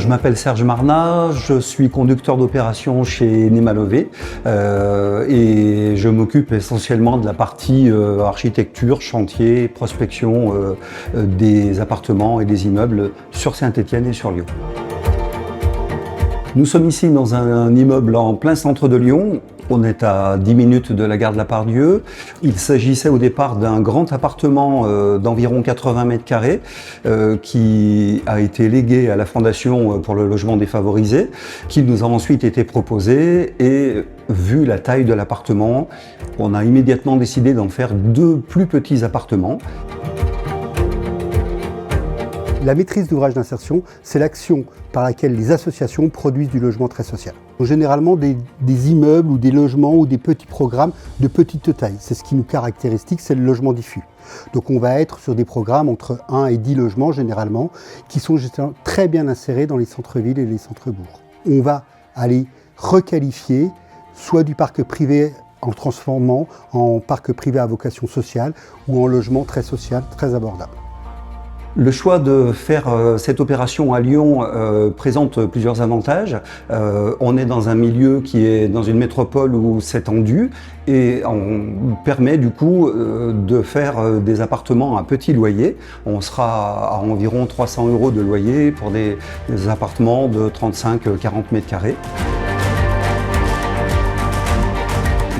Je m'appelle Serge Marnat, je suis conducteur d'opération chez Némalové et je m'occupe essentiellement de la partie architecture, chantier, prospection des appartements et des immeubles sur Saint-Étienne et sur Lyon. Nous sommes ici dans un immeuble en plein centre de Lyon. On est à 10 minutes de la gare de la Part-Dieu. Il s'agissait au départ d'un grand appartement d'environ 80 mètres carrés qui a été légué à la Fondation pour le logement défavorisé, qui nous a ensuite été proposé et vu la taille de l'appartement, on a immédiatement décidé d'en faire 2 plus petits appartements. La maîtrise d'ouvrage d'insertion, c'est l'action par laquelle les associations produisent du logement très social. Généralement des immeubles ou des logements ou des petits programmes de petite taille. C'est ce qui nous caractérise, c'est le logement diffus. Donc on va être sur des programmes entre 1 et 10 logements généralement, qui sont très bien insérés dans les centres-villes et les centres-bourgs. On va aller requalifier soit du parc privé en le transformant en parc privé à vocation sociale ou en logement très social, très abordable. Le choix de faire cette opération à Lyon présente plusieurs avantages. On est dans un milieu qui est dans une métropole où c'est tendu et on permet du coup de faire des appartements à petit loyer. On sera à environ 300 € de loyer pour des appartements de 35-40 mètres carrés.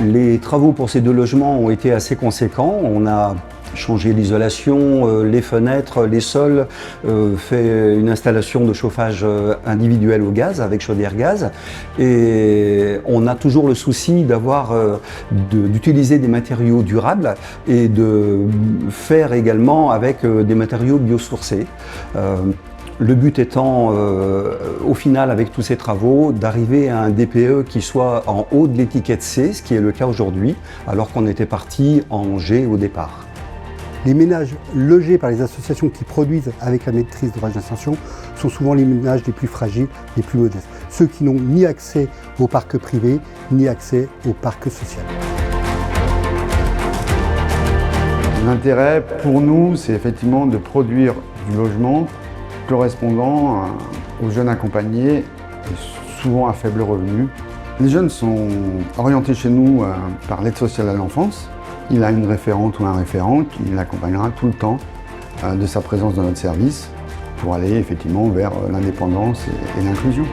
Les travaux pour ces 2 logements ont été assez conséquents. On a changé l'isolation, les fenêtres, les sols, fait une installation de chauffage individuel au gaz avec chaudière gaz et on a toujours le souci d'utiliser des matériaux durables et de faire également avec des matériaux biosourcés. Le but étant, au final, avec tous ces travaux, d'arriver à un DPE qui soit en haut de l'étiquette C, ce qui est le cas aujourd'hui, alors qu'on était parti en G au départ. Les ménages logés par les associations qui produisent avec la maîtrise d'ouvrage d'insertion sont souvent les ménages les plus fragiles, les plus modestes. Ceux qui n'ont ni accès au parc privé, ni accès au parc social. L'intérêt pour nous, c'est effectivement de produire du logement correspondant aux jeunes accompagnés et souvent à faible revenu. Les jeunes sont orientés chez nous par l'aide sociale à l'enfance. Il a une référente ou un référent qui l'accompagnera tout le temps de sa présence dans notre service pour aller effectivement vers l'indépendance et l'inclusion.